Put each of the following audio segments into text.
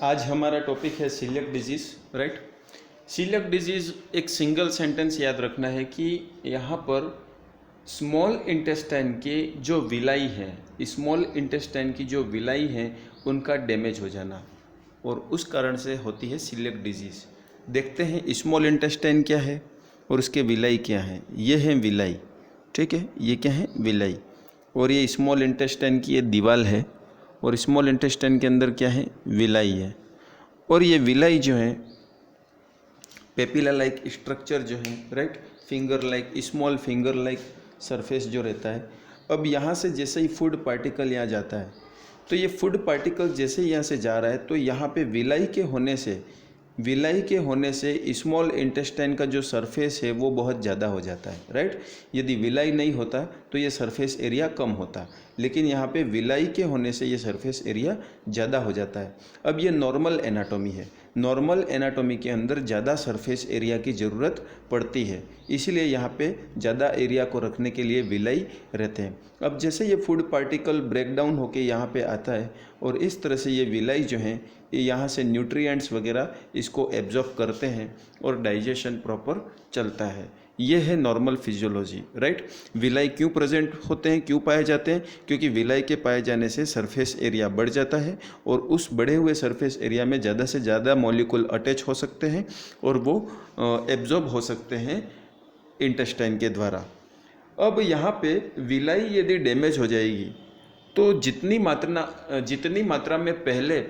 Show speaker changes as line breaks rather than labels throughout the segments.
आज हमारा टॉपिक है celiac disease, right. Celiac disease एक सिंगल सेंटेंस याद रखना है कि यहाँ पर स्मॉल इंटेस्टाइन के जो विलाई हैं, स्मॉल इंटेस्टाइन की जो विलाई हैं उनका डैमेज हो जाना, और उस कारण से होती है सीलियक डिजीज़। देखते हैं स्मॉल इंटेस्टाइन क्या है और उसके विलाई क्या है। ये है विलाई, ठीक है, ये क्या है विलाई, और ये स्मॉल इंटेस्टाइन की ये दीवार है, और स्मॉल इंटेस्टाइन के अंदर क्या है विलाई है। और ये विलाई जो है पेपिला लाइक स्ट्रक्चर जो है, right, finger like, small finger like surface जो रहता है। अब यहाँ से जैसे ही फूड पार्टिकल यहाँ जाता है, तो ये फूड पार्टिकल जैसे ही यहाँ से जा रहा है तो यहाँ पे विलाई के होने से स्मॉल इंटेस्टाइन का जो सरफेस है वो बहुत ज़्यादा हो जाता है, राइट। यदि विलाई नहीं होता तो ये सरफेस एरिया कम होता, लेकिन यहाँ पे विलाई के होने से ये सरफेस एरिया ज़्यादा हो जाता है। अब ये नॉर्मल एनाटॉमी है, नॉर्मल एनाटॉमी के अंदर ज़्यादा सरफेस एरिया की ज़रूरत पड़ती है, इसलिए यहाँ पे ज़्यादा एरिया को रखने के लिए विलाई रहते हैं। अब जैसे ये फूड पार्टिकल ब्रेक डाउन होके यहाँ पे आता है, और इस तरह से ये विलाई जो हैं ये यहाँ से न्यूट्रिएंट्स वगैरह इसको एब्जॉर्ब करते हैं और डाइजेशन प्रॉपर चलता है। ये है नॉर्मल फिजियोलॉजी, राइट। विलाई क्यों प्रेजेंट होते हैं, क्यों पाए जाते हैं? क्योंकि विलाई के पाए जाने से सरफेस एरिया बढ़ जाता है, और उस बढ़े हुए सरफेस एरिया में ज़्यादा से ज़्यादा मॉलिक्यूल अटैच हो सकते हैं और वो एब्जॉर्ब हो सकते हैं इंटेस्टाइन के द्वारा। अब यहाँ पे विलाई यदि डैमेज हो जाएगी तो जितनी मात्रा में पहले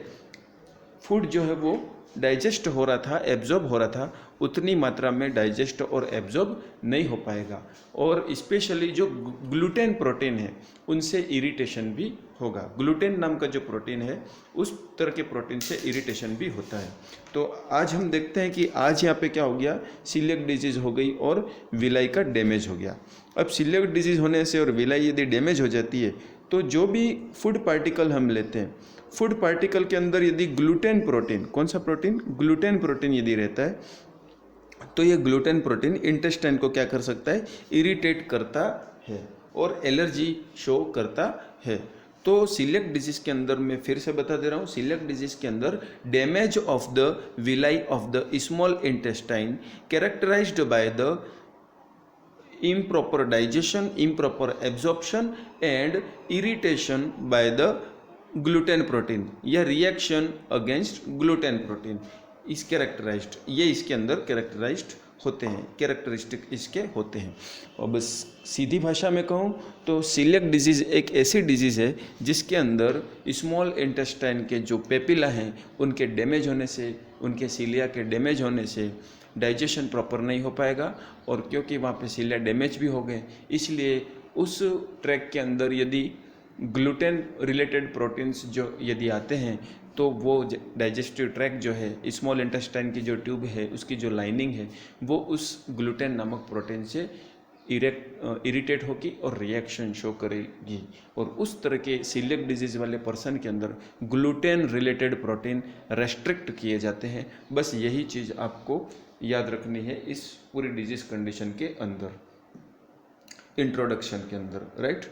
फूड जो है वो डाइजेस्ट हो रहा था, एब्जॉर्ब हो रहा था, उतनी मात्रा में डाइजेस्ट और एब्जॉर्ब नहीं हो पाएगा, और स्पेशली जो ग्लूटेन प्रोटीन है उनसे इरिटेशन भी होगा। ग्लूटेन नाम का जो प्रोटीन है उस तरह के प्रोटीन से इरिटेशन भी होता है। तो आज हम देखते हैं कि आज यहाँ पे क्या हो गया, सीलियक डिजीज़ हो गई और विलाई का डैमेज हो गया। अब सीलियक डिजीज़ होने से और विलाई यदि डैमेज हो जाती है तो जो भी फूड पार्टिकल हम लेते हैं, फूड पार्टिकल के अंदर यदि ग्लूटेन प्रोटीन, कौन सा प्रोटीन, ग्लूटेन प्रोटीन यदि रहता है, तो ये ग्लूटेन प्रोटीन इंटेस्टाइन को क्या कर सकता है, इरिटेट करता है और एलर्जी शो करता है। तो सीलियक डिजीज़ के अंदर मैं फिर से बता दे रहा हूँ, सीलियक डिजीज़ के अंदर damage of the villi of the small intestine characterized by the improper digestion, improper absorption and irritation by the gluten protein या reaction against gluten protein इस कैरेक्टराइज्ड, ये इसके अंदर कैरेक्टराइज्ड होते हैं, कैरेक्टरिस्टिक इसके होते हैं। और बस सीधी भाषा में कहूँ तो सीलियक डिजीज़ एक ऐसी डिजीज़ है जिसके अंदर स्मॉल इंटेस्टाइन के जो पेपिला हैं उनके डैमेज होने से, उनके सीलिया के डैमेज होने से डाइजेशन प्रॉपर नहीं हो पाएगा, और क्योंकि वहाँ पे सीलिया डैमेज भी हो गए इसलिए उस ट्रैक के अंदर यदि ग्लूटेन रिलेटेड प्रोटीन्स जो यदि आते हैं तो वो डाइजेस्टिव ट्रैक जो है, स्मॉल इंटेस्टाइन की जो ट्यूब है उसकी जो लाइनिंग है वो उस ग्लूटेन नामक प्रोटीन से इरिटेट होगी और रिएक्शन शो करेगी, और उस तरह के सीलियक डिजीज़ वाले पर्सन के अंदर ग्लूटेन रिलेटेड प्रोटीन रेस्ट्रिक्ट किए जाते हैं। बस यही चीज़ आपको याद रखनी है इस पूरी डिजीज़ कंडीशन के अंदर, इंट्रोडक्शन के अंदर, राइट।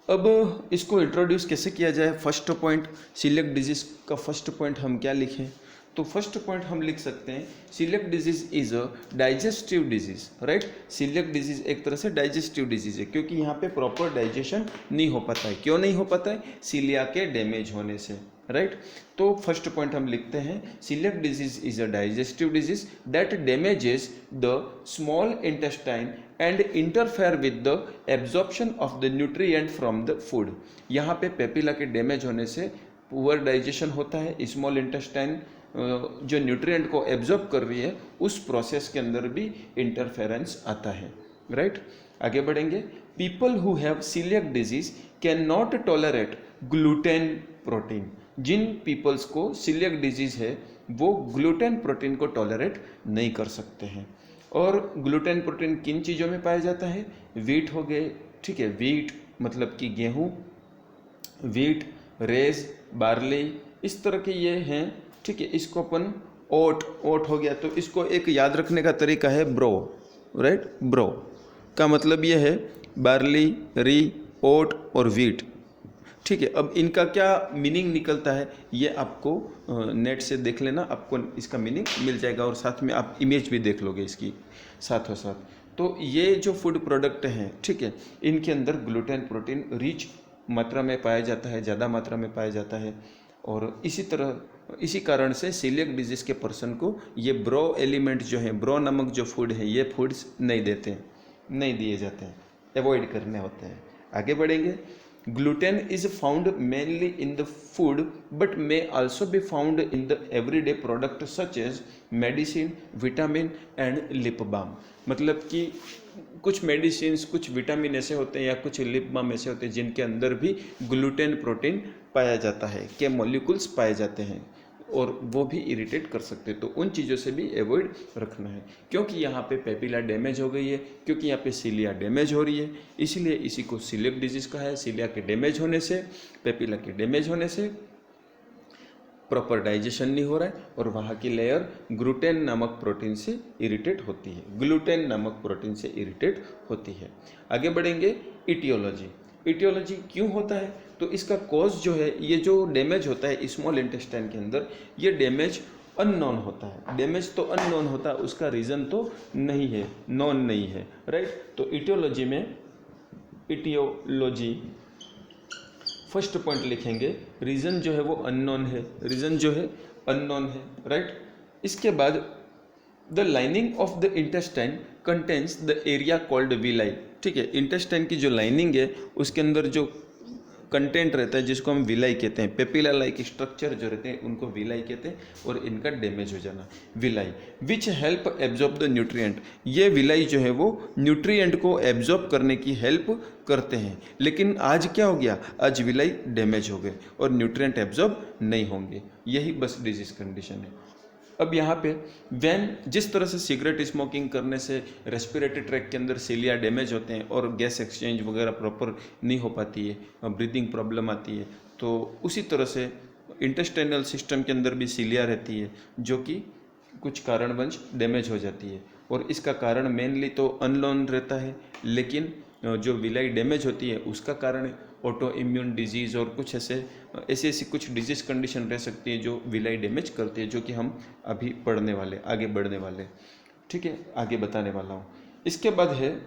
अब इसको इंट्रोड्यूस कैसे किया जाए, फर्स्ट पॉइंट सीलियक डिजीज़ का फर्स्ट पॉइंट हम क्या लिखें, तो फर्स्ट पॉइंट हम लिख सकते हैं celiac disease is a digestive disease, right. Celiac disease एक तरह से डाइजेस्टिव डिजीज़ है क्योंकि यहाँ पे प्रॉपर डाइजेशन नहीं हो पाता है। क्यों नहीं हो पाता है, सीलिया के डैमेज होने से, राइट। तो फर्स्ट पॉइंट हम लिखते हैं celiac disease is a digestive disease that damages the small intestine and interfere with the absorption of the nutrient from the food. यहाँ पे पेपिला के डैमेज होने से पुअर डाइजेशन होता है, स्मॉल इंटेस्टाइन जो न्यूट्रिएंट को एब्जॉर्ब कर रही है उस प्रोसेस के अंदर भी इंटरफेरेंस आता है, राइट। आगे बढ़ेंगे। People who have celiac disease can not tolerate gluten protein. जिन पीपल्स को सीलियक डिजीज है वो ग्लूटेन प्रोटीन को टॉलरेट नहीं कर सकते हैं। और ग्लूटेन प्रोटीन किन चीज़ों में पाया जाता है, वीट हो गए, ठीक है, वीट मतलब कि गेहूँ, वीट, रेज, बार्ली, इस तरह के ये हैं, ठीक है। इसको अपन ओट हो गया, तो इसको एक याद रखने का तरीका है ब्रो, राइट। ब्रो का मतलब ये है बार्ली, री, ओट और वीट, ठीक है। अब इनका क्या मीनिंग निकलता है ये आपको नेट से देख लेना, आपको इसका मीनिंग मिल जाएगा और साथ में आप इमेज भी देख लोगे इसकी साथों साथ। तो ये जो फूड प्रोडक्ट हैं, ठीक है, इनके अंदर ग्लूटेन प्रोटीन रिच मात्रा में पाया जाता है, ज़्यादा मात्रा में पाया जाता है। और इसी कारण से सीलियक डिजीज़ के पर्सन को ये ब्रो एलिमेंट जो है, ब्रो नामक जो फूड है, ये फूड्स नहीं दिए जाते हैं, अवॉइड करने होते हैं। आगे बढ़ेंगे। Gluten is found mainly in the food but may also be found in the everyday product such as medicine, vitamin and lip balm. मतलब कि कुछ मेडिसिन, कुछ विटामिन ऐसे होते हैं या कुछ लिप बाम ऐसे होते हैं जिनके अंदर भी ग्लूटेन प्रोटीन पाया जाता है, के मॉलिक्यूल्स पाए जाते हैं और वो भी इरिटेट कर सकते हैं। तो उन चीज़ों से भी अवॉइड रखना है, क्योंकि यहाँ पे पेपिला डैमेज हो गई है, क्योंकि यहाँ पे सीलिया डैमेज हो रही है, इसलिए इसी को सीलियक डिजीज़ कहा है। सीलिया के डैमेज होने से, पेपिला के डैमेज होने से प्रॉपर डाइजेशन नहीं हो रहा है और वहाँ की लेयर ग्लूटेन नामक प्रोटीन से इरिटेट होती है, ग्लूटेन नामक प्रोटीन से इरिटेट होती है। आगे बढ़ेंगे। इटियोलॉजी क्यों होता है? तो इसका कॉज जो है, ये जो डैमेज होता है स्मॉल इंटेस्टाइन के अंदर, ये डैमेज अननोन होता है। डैमेज तो अननोन होता है, उसका रीज़न तो नहीं है, नॉन नहीं है, राइट। तो इटियोलॉजी फर्स्ट पॉइंट लिखेंगे, रीज़न जो है वो अननोन है, राइट। इसके बाद the lining of the intestine contains the area called villi. ठीक है, इंटेस्टाइन की जो लाइनिंग है उसके अंदर जो कंटेंट रहता है जिसको हम विलाई कहते हैं, पेपिला लाइक स्ट्रक्चर जो रहते हैं उनको विलाई कहते हैं, और इनका डैमेज हो जाना villi. Which help absorb the nutrient. ये विलाई जो है वो न्यूट्रिएंट को एब्जॉर्ब करने की हेल्प करते हैं, लेकिन आज क्या हो गया, आज विलाई डैमेज हो गए और न्यूट्रिएंट एब्जॉर्ब नहीं होंगे। यही बस डिजीज कंडीशन है। अब यहाँ पे जिस तरह से सिगरेट स्मोकिंग करने से रेस्पिरेटरी ट्रैक के अंदर सीलिया डैमेज होते हैं और गैस एक्सचेंज वगैरह प्रॉपर नहीं हो पाती है, ब्रीदिंग प्रॉब्लम आती है, तो उसी तरह से इंटेस्टाइनल सिस्टम के अंदर भी सीलिया रहती है जो कि कुछ कारणवश डैमेज हो जाती है। और इसका कारण मेनली तो अननोन रहता है, लेकिन जो विलाई डैमेज होती है उसका कारण ऑटो इम्यून डिजीज़ और कुछ ऐसी कुछ डिजीज़ कंडीशन रह सकती है जो विलाई डैमेज करती है, जो कि हम अभी आगे बढ़ने वाले, ठीक है, आगे बताने वाला हूँ। इसके बाद है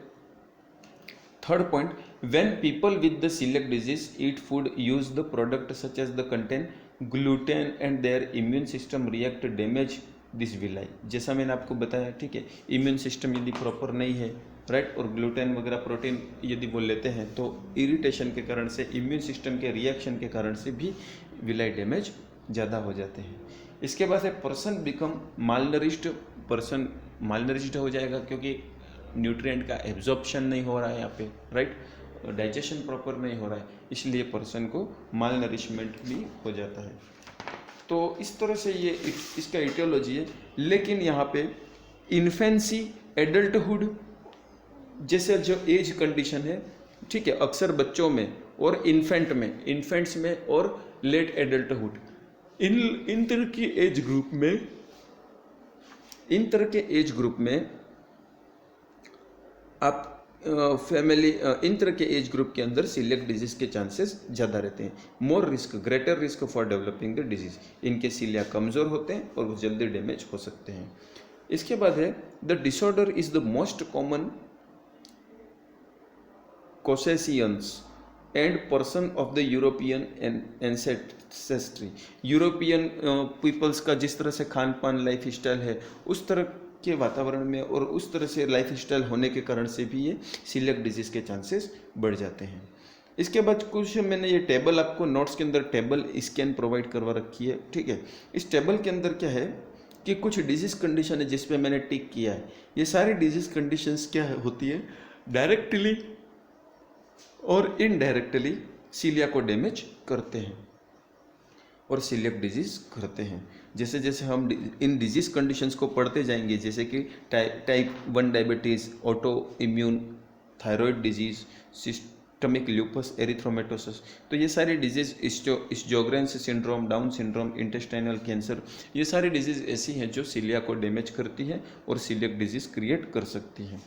third point, when people with the celiac disease eat food use the product such as the contain gluten and their immune system react damage this villi. जैसा मैंने आपको बताया, ठीक है, इम्यून सिस्टम यदि प्रॉपर नहीं है, राइट, और ग्लूटेन वगैरह प्रोटीन यदि वो लेते हैं तो इरिटेशन के कारण से, इम्यून सिस्टम के रिएक्शन के कारण से भी विलाई डैमेज ज़्यादा हो जाते हैं। इसके बाद है पर्सन बिकम मालनरिश्ड। पर्सन मालनरिश्ड हो जाएगा क्योंकि न्यूट्रिएंट का एब्जॉर्प्शन नहीं हो रहा है यहाँ पे, राइट, डाइजेशन प्रॉपर नहीं हो रहा है, इसलिए पर्सन को मालनरिशमेंट भी हो जाता है। तो इस तरह से ये इसका इटियोलॉजी है। लेकिन यहाँ पे इन्फेंसी, एडल्टहुड जैसे जो एज कंडीशन है, ठीक है, अक्सर बच्चों में और इन्फेंट्स में और लेट एडल्टहुड, इन तरह के एज ग्रुप में आप इन तरह के एज ग्रुप के अंदर सीलियक डिजीज के चांसेस ज़्यादा रहते हैं। Greater risk for developing the disease. इनके सीलिया कमज़ोर होते हैं और जल्दी डैमेज हो सकते हैं। इसके बाद है the disorder is the most common Caucasians and person of the European ancestry। European peoples का जिस तरह से खान पान, लाइफ स्टाइल है, उस तरह के वातावरण में और उस तरह से लाइफ स्टाइल होने के कारण से भी ये सीलियक डिजीज के चांसेस बढ़ जाते हैं। इसके बाद कुछ मैंने ये टेबल आपको नोट्स के अंदर टेबल स्कैन प्रोवाइड करवा रखी है, ठीक है। इस टेबल के अंदर क्या है कि कुछ डिजीज कंडीशन है जिस पे मैंने टिक किया है। ये सारी डिजीज कंडीशंस क्या होती है, डायरेक्टली और इनडायरेक्टली सीलिया को डैमेज करते हैं और सीलियक डिजीज करते हैं। जैसे जैसे हम इन डिजीज कंडीशंस को पढ़ते जाएंगे, जैसे कि type 1 diabetes, auto immune thyroid disease, systemic lupus erythematosus, तो ये सारी disease, Sjogren's syndrome, Down syndrome, intestinal cancer, ये सारी डिजीज ऐसी हैं जो सीलिया को डैमेज करती है और सीलियक डिजीज क्रिएट कर सकती हैं।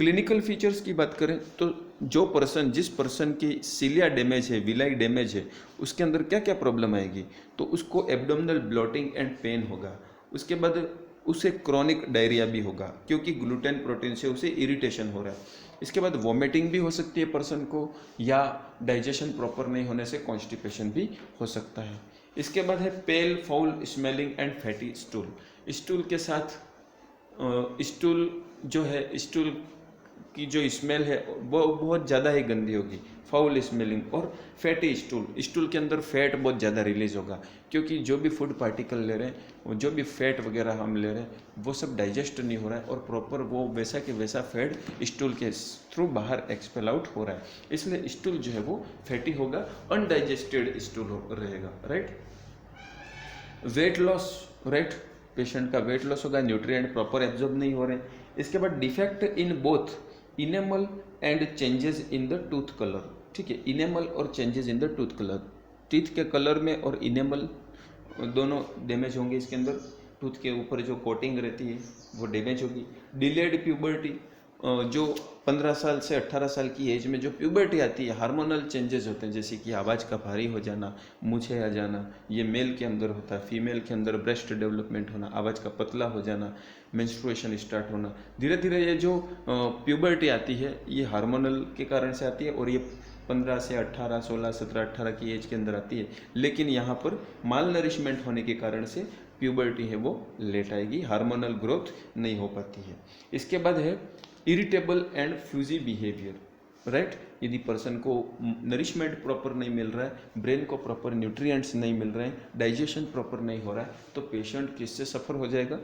क्लिनिकल फीचर्स की बात करें तो जिस पर्सन की सीलिया डैमेज है, विलाई डैमेज है, उसके अंदर क्या क्या प्रॉब्लम आएगी, तो उसको एब्डोमिनल ब्लोटिंग एंड पेन होगा। उसके बाद उसे क्रॉनिक डायरिया भी होगा क्योंकि ग्लूटेन प्रोटीन से उसे इरिटेशन हो रहा है। इसके बाद वॉमिटिंग भी हो सकती है पर्सन को, या डाइजेशन प्रॉपर नहीं होने से कॉन्स्टिपेशन भी हो सकता है। इसके बाद है pale foul smelling and fatty stool. Stool के साथ स्टूल जो है, स्टूल की जो स्मेल है वो बहुत ज़्यादा ही गंदी होगी, फाउल स्मेलिंग। और फैटी स्टूल, स्टूल के अंदर फैट बहुत ज़्यादा रिलीज होगा क्योंकि जो भी फूड पार्टिकल ले रहे हैं, जो भी फैट वगैरह हम ले रहे हैं वो सब डाइजेस्ट नहीं हो रहा है और प्रॉपर वो वैसा के वैसा फैट स्टूल के थ्रू बाहर एक्सपेल आउट हो रहा है। इसलिए स्टूल जो है वो फैटी होगा, अनडाइजेस्टेड स्टूल रहेगा, right. Weight loss, right, patient का वेट लॉस होगा, न्यूट्रिएंट प्रॉपर एब्जॉर्ब नहीं हो रहे हैं। इसके बाद defect in both enamel and changes in the tooth colour, ठीक है, इनेमल और changes in the tooth colour, teeth के कलर में और इनेमल दोनों डैमेज होंगे। इसके अंदर टूथ के ऊपर जो कोटिंग रहती है वो डैमेज होगी। डिलेड प्यूबर्टी, जो 15 साल से 18 साल की एज में जो प्यूबर्टी आती है, हार्मोनल चेंजेस होते हैं, जैसे कि आवाज़ का भारी हो जाना, मूछें आ जाना, ये मेल के अंदर होता है। फीमेल के अंदर ब्रेस्ट डेवलपमेंट होना, आवाज़ का पतला हो जाना, मेंस्ट्रुएशन स्टार्ट होना। धीरे धीरे ये जो प्यूबर्टी आती है ये हार्मोनल के कारण से आती है और ये 15 से 18, 16, 17, 18 की एज के अंदर आती है। लेकिन यहाँ पर माल नरिशमेंट होने के कारण से प्यूबर्टी है वो लेट आएगी, हार्मोनल ग्रोथ नहीं हो पाती है। इसके बाद है irritable and fussy behaviour, right. यदि पर्सन को नरिशमेंट प्रॉपर नहीं मिल रहा है, ब्रेन को प्रॉपर न्यूट्रिएंट्स नहीं मिल रहे हैं, डाइजेशन प्रॉपर नहीं हो रहा है, तो पेशेंट किससे सफ़र हो जाएगा,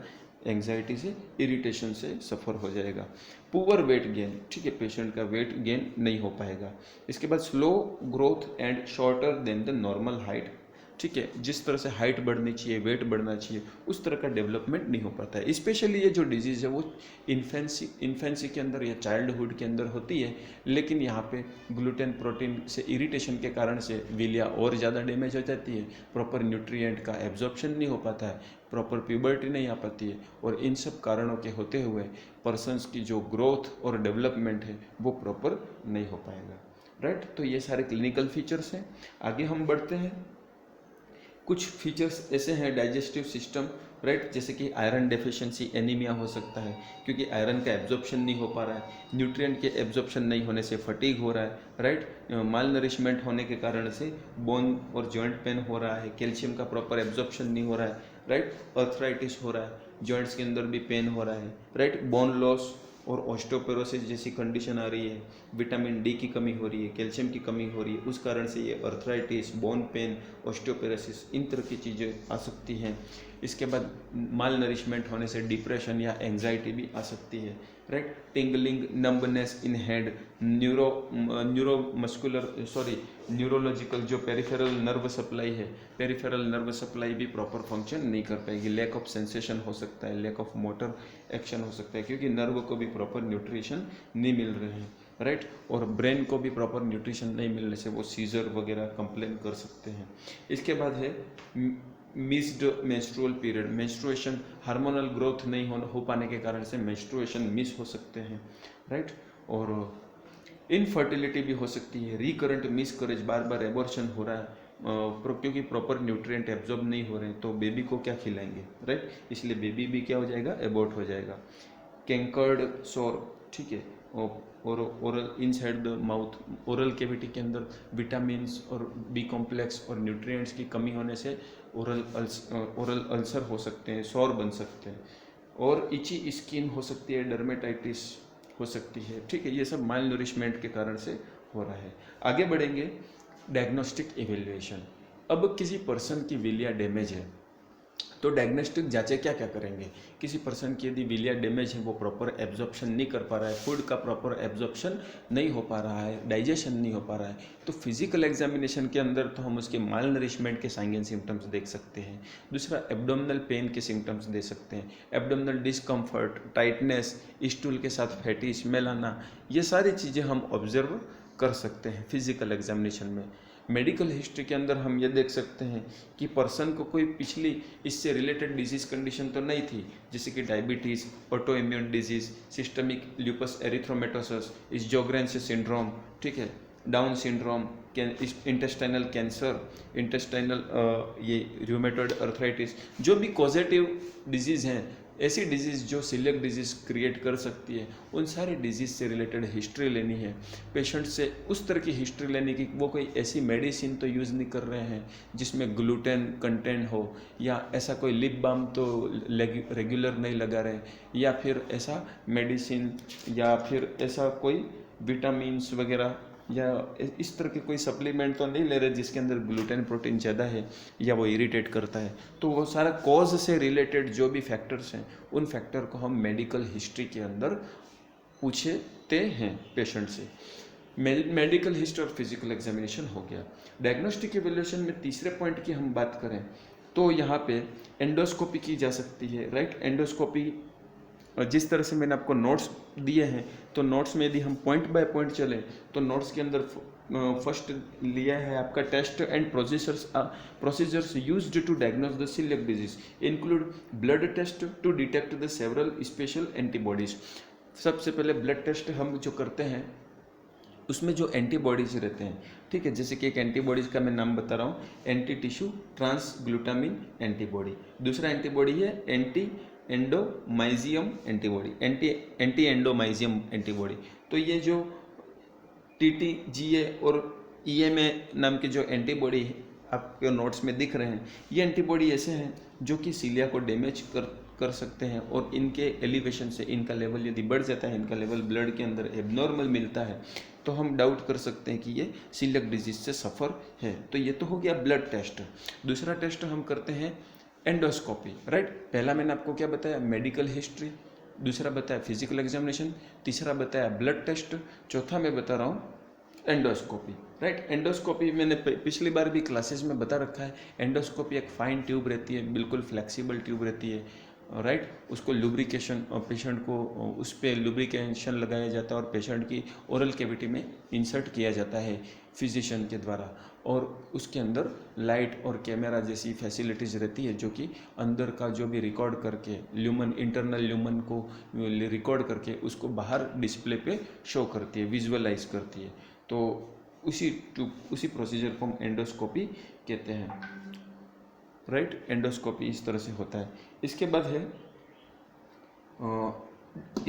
एंग्जाइटी से, इरिटेशन से सफ़र हो जाएगा। पुअर वेट गेन, ठीक है, पेशेंट का वेट गेन नहीं हो पाएगा। इसके बाद slow growth and shorter than the normal height, ठीक है, जिस तरह से हाइट बढ़नी चाहिए, वेट बढ़ना चाहिए, उस तरह का डेवलपमेंट नहीं हो पाता है। स्पेशली ये जो डिजीज़ है वो इन्फेंसी के अंदर या चाइल्डहुड के अंदर होती है, लेकिन यहाँ पे ग्लूटेन प्रोटीन से इरिटेशन के कारण से विलिया और ज़्यादा डैमेज हो जाती है, प्रॉपर न्यूट्रिएंट का एब्जॉर्प्शन नहीं हो पाता है, प्रॉपर प्यूबर्टी नहीं आ पाती है, और इन सब कारणों के होते हुए पर्सनस की जो ग्रोथ और डेवलपमेंट है वो प्रॉपर नहीं हो पाएगा, राइट। तो ये सारे क्लिनिकल फीचर्स हैं। आगे हम बढ़ते हैं। कुछ फीचर्स ऐसे हैं डाइजेस्टिव सिस्टम, राइट, जैसे कि आयरन डेफिशिएंसी, एनीमिया हो सकता है क्योंकि आयरन का एब्जॉर्प्शन नहीं हो पा रहा है, न्यूट्रिएंट के एब्जॉर्प्शन नहीं होने से फटीग हो रहा है, राइट, माल नरिशमेंट होने के कारण से बोन और जॉइंट पेन हो रहा है, कैल्शियम का प्रॉपर एब्जॉर्प्शन नहीं हो रहा है, राइट, अर्थराइटिस हो रहा है, जॉइंट्स के अंदर भी पेन हो रहा है, राइट, बोन लॉस और ऑस्टियोपोरोसिस जैसी कंडीशन आ रही है, विटामिन डी की कमी हो रही है, कैल्शियम की कमी हो रही है, उस कारण से ये अर्थराइटिस, बोन पेन, ऑस्टियोपोरोसिस, इन तरह की चीज़ें आ सकती हैं। इसके बाद माल नरिशमेंट होने से डिप्रेशन या एंग्जाइटी भी आ सकती है, right, tingling, numbness in head, neurological जो पेरिफेरल नर्व सप्लाई है, पेरिफेरल नर्व सप्लाई भी प्रॉपर फंक्शन नहीं कर पाएगी, लैक ऑफ सेंसेशन हो सकता है, लैक ऑफ मोटर एक्शन हो सकता है क्योंकि नर्व को भी प्रॉपर न्यूट्रिशन नहीं मिल रहे हैं, राइट, और ब्रेन को भी प्रॉपर न्यूट्रिशन नहीं मिलने से वो सीजर वगैरह कंप्लेन कर सकते हैं। इसके बाद है missed menstrual period, menstruation, hormonal growth नहीं हो पाने के कारण से मेंस्ट्रुएशन मिस हो सकते हैं, राइट, और इनफर्टिलिटी भी हो सकती है, रिकरेंट मिसकरेज, बार बार एबॉर्शन हो रहा है क्योंकि प्रॉपर न्यूट्रिएंट एब्जॉर्ब नहीं हो रहे हैं, तो बेबी को क्या खिलाएंगे, राइट, इसलिए बेबी भी क्या हो जाएगा, एबॉर्ट हो जाएगा। कैंकर्ड सोर, ठीक है, और oral inside the mouth, oral cavity के अंदर विटामिन्स और बी कॉम्प्लेक्स और न्यूट्रिएंट्स की कमी होने से ओरल अल्सर हो सकते हैं, सौर बन सकते हैं, और इची स्किन हो सकती है, डर्मेटाइटिस हो सकती है, ठीक है, ये सब माल नरिशमेंट के कारण से हो रहा है। आगे बढ़ेंगे, डायग्नोस्टिक इवेल्युएशन। अब किसी पर्सन की विलिया डैमेज है तो डायग्नोस्टिक जांचें क्या क्या करेंगे। किसी पर्सन की यदि विलिया डैमेज है, वो प्रॉपर एब्जॉर्प्शन नहीं कर पा रहा है, फूड का प्रॉपर एब्जॉर्प्शन नहीं हो पा रहा है, डाइजेशन नहीं हो पा रहा है, तो फिजिकल एग्जामिनेशन के अंदर तो हम उसके माल नरिशमेंट के साइन एंड सिम्टम्स देख सकते हैं। दूसरा, एब्डोमिनल पेन के सिम्टम्स दे सकते हैं, एब्डोमिनल डिस्कम्फर्ट, टाइटनेस, स्टूल के साथ फैटी स्मेल आना, ये सारी चीज़ें हम ऑब्जर्व कर सकते हैं फिजिकल एग्जामिनेशन में। मेडिकल हिस्ट्री के अंदर हम ये देख सकते हैं कि पर्सन को कोई पिछली इससे रिलेटेड डिजीज कंडीशन तो नहीं थी, जैसे कि diabetes, auto immune disease, systemic lupus erythematosus, Sjogren's syndrome, ठीक है, Down syndrome, intestinal cancer, intestinal ये रूमेटॉइड अर्थराइटिस, जो भी कॉजेटिव डिजीज़ हैं, ऐसी डिजीज़ जो सीलियक डिजीज़ क्रिएट कर सकती है, उन सारी डिजीज़ से रिलेटेड हिस्ट्री लेनी है पेशेंट से। उस तरह की हिस्ट्री लेनी कि वो कोई ऐसी मेडिसिन तो यूज़ नहीं कर रहे हैं जिसमें ग्लूटेन कंटेंट हो, या ऐसा कोई लिप बाम तो रेगुलर नहीं लगा रहे, या फिर ऐसा मेडिसिन या फिर ऐसा कोई विटामिन्स वगैरह या इस तरह के कोई सप्लीमेंट तो नहीं ले रहे जिसके अंदर ग्लूटेन प्रोटीन ज़्यादा है या वो इरिटेट करता है। तो वो सारा कॉज से रिलेटेड जो भी फैक्टर्स हैं, उन फैक्टर को हम मेडिकल हिस्ट्री के अंदर पूछते हैं पेशेंट से। मेडिकल हिस्ट्री और फिजिकल एग्जामिनेशन हो गया। डायग्नोस्टिक इवैल्यूएशन में तीसरे पॉइंट की हम बात करें तो यहाँ पे एंडोस्कोपी की जा सकती है, राइट। एंडोस्कोपी जिस तरह से मैंने आपको नोट्स दिए हैं, तो नोट्स में यदि हम पॉइंट बाय पॉइंट चलें तो नोट्स के अंदर फर्स्ट लिया है आपका test and procedures used to diagnose the celiac disease include blood test to detect the several special antibodies. सबसे पहले ब्लड टेस्ट हम जो करते हैं उसमें जो एंटीबॉडीज रहते हैं, ठीक है, जैसे कि एक एंटीबॉडीज का मैं नाम बता रहा हूँ, एंटी टिश्यू ट्रांसग्लूटामिन एंटीबॉडी। दूसरा एंटीबॉडी है एंटी एंडोमाइजियम एंटीबॉडी, एंटी एंडोमाइजियम एंटीबॉडी। तो ये जो TTGA और EMA नाम के जो एंटीबॉडी आपके नोट्स में दिख रहे हैं, ये एंटीबॉडी ऐसे हैं जो कि सीलिया को डैमेज कर सकते हैं, और इनके एलिवेशन से इनका लेवल यदि बढ़ जाता है, इनका लेवल ब्लड के अंदर एबनॉर्मल मिलता है, तो हम डाउट कर सकते हैं कि ये सीलियक डिजीज से सफ़र है। तो ये तो हो गया ब्लड टेस्ट। दूसरा टेस्ट हम करते हैं एंडोस्कोपी, राइट। पहला मैंने आपको क्या बताया, मेडिकल हिस्ट्री, दूसरा बताया फिजिकल एग्जामिनेशन, तीसरा बताया ब्लड टेस्ट, चौथा मैं बता रहा हूँ एंडोस्कोपी, राइट। एंडोस्कोपी मैंने पिछली बार भी क्लासेस में बता रखा है। एंडोस्कोपी एक फाइन ट्यूब रहती है, बिल्कुल फ्लेक्सिबल ट्यूब रहती है, राइट। उसको लुब्रिकेशन, पेशेंट को उस पर लुब्रिकेशन लगाया जाता है और पेशेंट की ओरल कैविटी में इंसर्ट किया जाता है फिजिशियन के द्वारा, और उसके अंदर लाइट और कैमरा जैसी फैसिलिटीज़ रहती है जो कि अंदर का जो भी रिकॉर्ड करके ल्यूमन, इंटरनल ल्यूमन को रिकॉर्ड करके उसको बाहर डिस्प्ले पे शो करती है, विजुअलाइज करती है। तो उसी प्रोसीजर को हम एंडोस्कोपी कहते हैं, राइट। एंडोस्कोपी इस तरह से होता है। इसके बाद है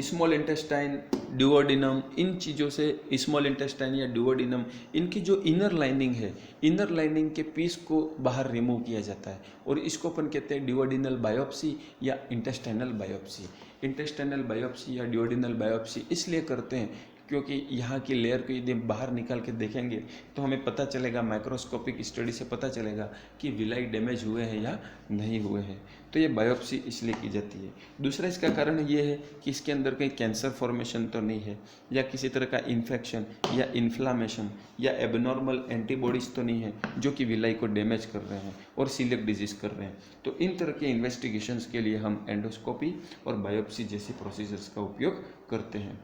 स्मॉल इंटेस्टाइन, ड्यूओडिनम। इन चीज़ों से स्मॉल इंटेस्टाइन या ड्यूओडिनम, इनकी जो इनर लाइनिंग है, इनर लाइनिंग के पीस को बाहर रिमूव किया जाता है, और इसको अपन कहते हैं ड्यूओडिनल बायोप्सी या इंटेस्टाइनल बायोप्सी। इंटेस्टाइनल बायोप्सी या ड्यूओडिनल बायोप्सी इसलिए करते हैं क्योंकि यहाँ की लेयर को यदि बाहर निकाल के देखेंगे तो हमें पता चलेगा, माइक्रोस्कोपिक स्टडी से पता चलेगा कि विलाई डैमेज हुए हैं या नहीं हुए हैं। तो ये बायोप्सी इसलिए की जाती है। दूसरा इसका कारण ये है कि इसके अंदर कहीं कैंसर फॉर्मेशन तो नहीं है, या किसी तरह का इन्फेक्शन या इन्फ्लामेशन या एबनॉर्मल एंटीबॉडीज़ तो नहीं है जो कि विलाई को डैमेज कर रहे हैं और सीलियक डिजीज़ कर रहे हैं। तो इन तरह के इन्वेस्टिगेशंस के लिए हम एंडोस्कोपी और बायोप्सी जैसी प्रोसीजर्स का उपयोग करते हैं।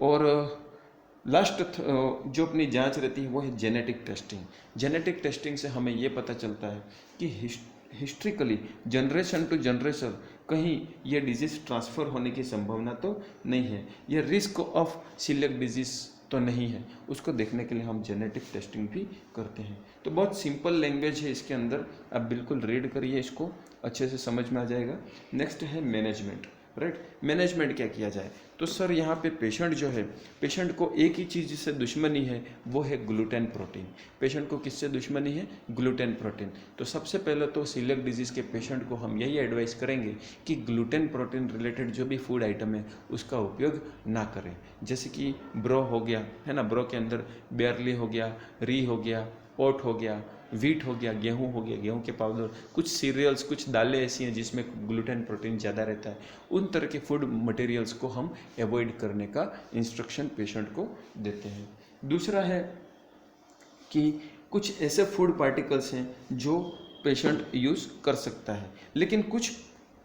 और लास्ट जो अपनी जांच रहती है वो है जेनेटिक टेस्टिंग। जेनेटिक टेस्टिंग से हमें ये पता चलता है कि हिस्ट्रिकली जनरेशन टू जनरेशन कहीं ये डिजीज़ ट्रांसफ़र होने की संभावना तो नहीं है, ये रिस्क ऑफ सीलियक डिजीज़ तो नहीं है, उसको देखने के लिए हम जेनेटिक टेस्टिंग भी करते हैं। तो बहुत सिंपल लैंग्वेज है इसके अंदर, आप बिल्कुल रीड करिए, इसको अच्छे से समझ में आ जाएगा। नेक्स्ट है मैनेजमेंट, राइट। मैनेजमेंट क्या किया जाए, तो सर यहाँ पे पेशेंट जो है, पेशेंट को एक ही चीज़ जिससे दुश्मनी है वो है ग्लूटेन प्रोटीन। पेशेंट को किससे दुश्मनी है, ग्लूटेन प्रोटीन। तो सबसे पहले तो सीलियक डिजीज़ के पेशेंट को हम यही एडवाइस करेंगे कि ग्लूटेन प्रोटीन रिलेटेड जो भी फूड आइटम है उसका उपयोग ना करें। जैसे कि ब्रो हो गया, है ना, ब्रो के अंदर बेरली हो गया, री हो गया, ओट हो गया, वीट हो गया, गेहूं हो गया, गेहूं के पाउडर, कुछ सीरियल्स, कुछ दालें ऐसी हैं जिसमें ग्लूटेन प्रोटीन ज़्यादा रहता है, उन तरह के फूड मटेरियल्स को हम अवॉइड करने का इंस्ट्रक्शन पेशेंट को देते हैं। दूसरा है कि कुछ ऐसे फूड पार्टिकल्स हैं जो पेशेंट यूज़ कर सकता है, लेकिन कुछ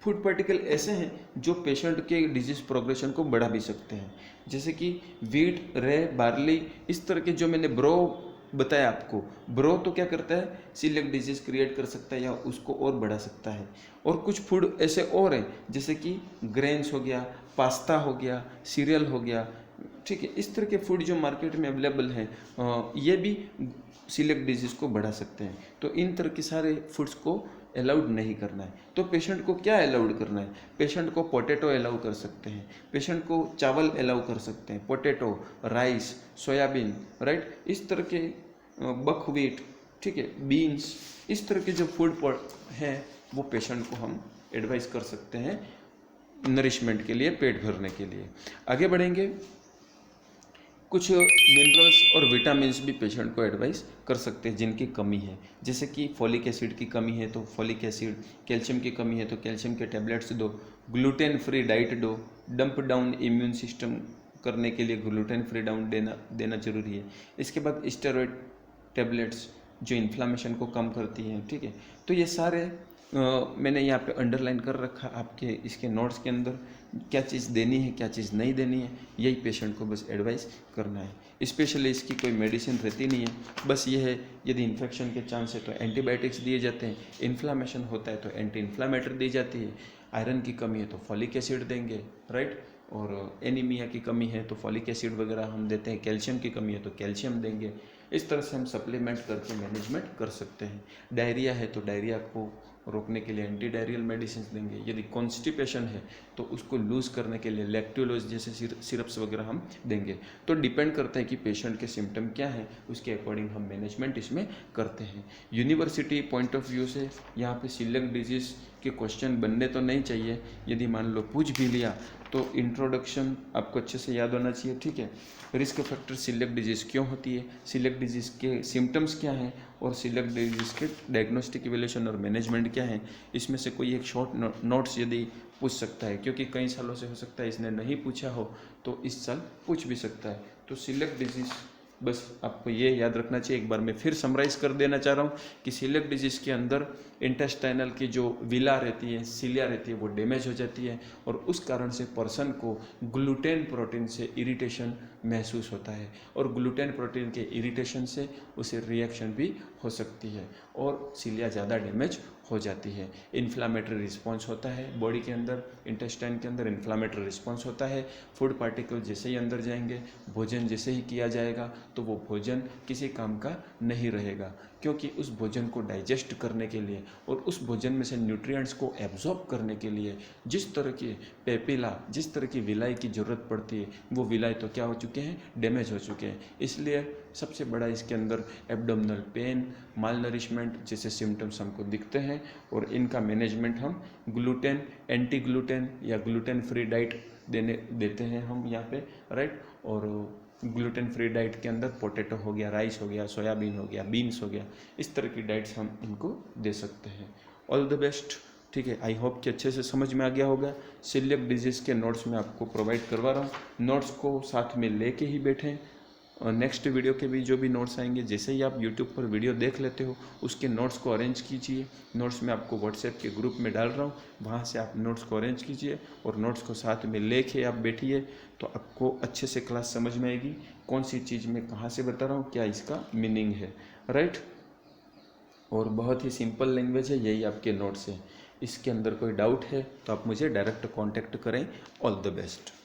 फूड पार्टिकल ऐसे हैं जो पेशेंट के डिजीज प्रोग्रेशन को बढ़ा भी सकते हैं, जैसे कि वीट, रे, बार्ली, इस तरह के जो मैंने ब्रो बताया आपको, ब्रो तो क्या करता है, सीलियक डिजीज क्रिएट कर सकता है या उसको और बढ़ा सकता है। और कुछ फूड ऐसे और हैं जैसे कि ग्रेन्स हो गया, पास्ता हो गया, सीरियल हो गया, ठीक है। इस तरह के फूड जो मार्केट में अवेलेबल हैं, ये भी सीलियक डिजीज को बढ़ा सकते हैं। तो इन तरह के सारे फूड्स को अलाउड नहीं करना है। तो पेशेंट को क्या अलाउड करना है, पेशेंट को पोटैटो अलाउ कर सकते हैं, पेशेंट को चावल अलाउ कर सकते हैं, पोटैटो, राइस, सोयाबीन, राइट, इस तरह के बकव्हीट, ठीक है, बीन्स, इस तरह के जो फूड हैं वो पेशेंट को हम एडवाइस कर सकते हैं नरिशमेंट के लिए, पेट भरने के लिए। आगे बढ़ेंगे, कुछ मिनरल्स और विटामिन्स भी पेशेंट को एडवाइस कर सकते हैं जिनकी कमी है, जैसे कि फॉलिक एसिड की कमी है तो फॉलिक एसिड, कैल्शियम की कमी है तो कैल्शियम के टैबलेट्स दो, ग्लूटेन फ्री डाइट दो, डंप डाउन इम्यून सिस्टम करने के लिए ग्लूटेन फ्री डाउन देना जरूरी है। इसके बाद स्टेरॉइड टैबलेट्स जो इन्फ्लामेशन को कम करती हैं, ठीक है। तो ये सारे मैंने यहाँ पे अंडरलाइन कर रखा आपके इसके नोट्स के अंदर, क्या चीज़ देनी है क्या चीज़ नहीं देनी है, यही पेशेंट को बस एडवाइस करना है। स्पेशली इसकी कोई मेडिसिन रहती नहीं है, बस ये है यदि इन्फेक्शन के चांस है तो एंटीबायोटिक्स दिए जाते हैं, इन्फ्लामेशन होता है तो एंटी इन्फ्लामेटरी दी जाती है, आयरन की कमी है तो फॉलिक एसिड देंगे, राइट, और एनीमिया की कमी है तो फॉलिक एसिड वगैरह हम देते हैं, कैल्शियम की कमी है तो कैल्शियम देंगे। इस तरह से हम सप्लीमेंट करके मैनेजमेंट कर सकते हैं। डायरिया है तो डायरिया को रोकने के लिए एंटी डायरियल मेडिसिन देंगे, यदि कॉन्स्टिपेशन है तो उसको लूज़ करने के लिए लैक्टुलोज जैसे सिरप्स वगैरह हम देंगे। तो डिपेंड करता है कि पेशेंट के सिम्टम क्या हैं, उसके अकॉर्डिंग हम मैनेजमेंट इसमें करते हैं। यूनिवर्सिटी पॉइंट ऑफ व्यू से यहाँ पे सीलियक डिजीज़ के क्वेश्चन बनने तो नहीं चाहिए, यदि मान लो पूछ भी लिया तो इंट्रोडक्शन आपको अच्छे से याद होना चाहिए, ठीक है। रिस्क फैक्टर सीलियक डिजीज़ क्यों होती है, सीलियक डिजीज़ के सिम्टम्स क्या हैं, और सीलियक डिजीज़ के डायग्नोस्टिक इवैल्यूएशन और मैनेजमेंट क्या है। इसमें से कोई एक शॉर्ट नोट्स यदि पूछ सकता है, क्योंकि कई सालों से हो सकता है इसने नहीं पूछा हो तो इस साल पूछ भी सकता है। तो सीलियक डिजीज़ बस आपको ये याद रखना चाहिए। एक बार मैं फिर समराइज कर देना चाह रहा हूँ कि सीलियक डिजीज़ के अंदर इंटेस्टाइनल की जो विला रहती है, सीलिया रहती है, वो डैमेज हो जाती है और उस कारण से पर्सन को ग्लूटेन प्रोटीन से इरिटेशन महसूस होता है और ग्लूटेन प्रोटीन के इरिटेशन से उसे रिएक्शन भी हो सकती है और सीलिया ज़्यादा डैमेज हो जाती है। इन्फ्लामेटरी रिस्पॉन्स होता है बॉडी के अंदर, इंटेस्टाइन के अंदर इन्फ्लामेटरी रिस्पॉन्स होता है। फूड पार्टिकल जैसे ही अंदर जाएंगे, भोजन जैसे ही किया जाएगा तो वो भोजन किसी काम का नहीं रहेगा, क्योंकि उस भोजन को डाइजेस्ट करने के लिए और उस भोजन में से न्यूट्रिएंट्स को एब्जॉर्ब करने के लिए जिस तरह की पेपिला, जिस तरह की विलाई की ज़रूरत पड़ती है, वो विलाई तो क्या हो चुके हैं, डैमेज हो चुके हैं। इसलिए सबसे बड़ा इसके अंदर एब्डोमिनल पेन, माल नरिशमेंट जैसे सिम्टम्स हमको दिखते हैं और इनका मैनेजमेंट हम ग्लूटेन, एंटी ग्लूटेन या ग्लूटेन फ्री डाइट देते हैं हम यहाँ पे, राइट। और ग्लूटेन फ्री डाइट के अंदर पोटैटो हो गया, राइस हो गया, सोयाबीन हो गया, बीन्स हो गया, इस तरह की डाइट्स हम इनको दे सकते हैं। ऑल द बेस्ट, ठीक है। आई होप कि अच्छे से समझ में आ गया होगा। सीलियक डिजीज़ के नोट्स मैं आपको प्रोवाइड करवा रहा हूँ, नोट्स को साथ में लेके ही बैठें। और नेक्स्ट वीडियो के भी जो भी नोट्स आएंगे, जैसे ही आप यूट्यूब पर वीडियो देख लेते हो उसके नोट्स को अरेंज कीजिए। नोट्स मैं आपको व्हाट्सएप के ग्रुप में डाल रहा हूँ, वहाँ से आप नोट्स को अरेंज कीजिए और नोट्स को साथ में लेके आप बैठिए, तो आपको अच्छे से क्लास समझ में आएगी, कौन सी चीज़ मैं कहाँ से बता रहा हूँ, क्या इसका मीनिंग है, राइट। और बहुत ही सिंपल लैंग्वेज है, यही आपके नोट्स हैं। इसके अंदर कोई डाउट है तो आप मुझे डायरेक्ट कॉन्टैक्ट करें। All the best.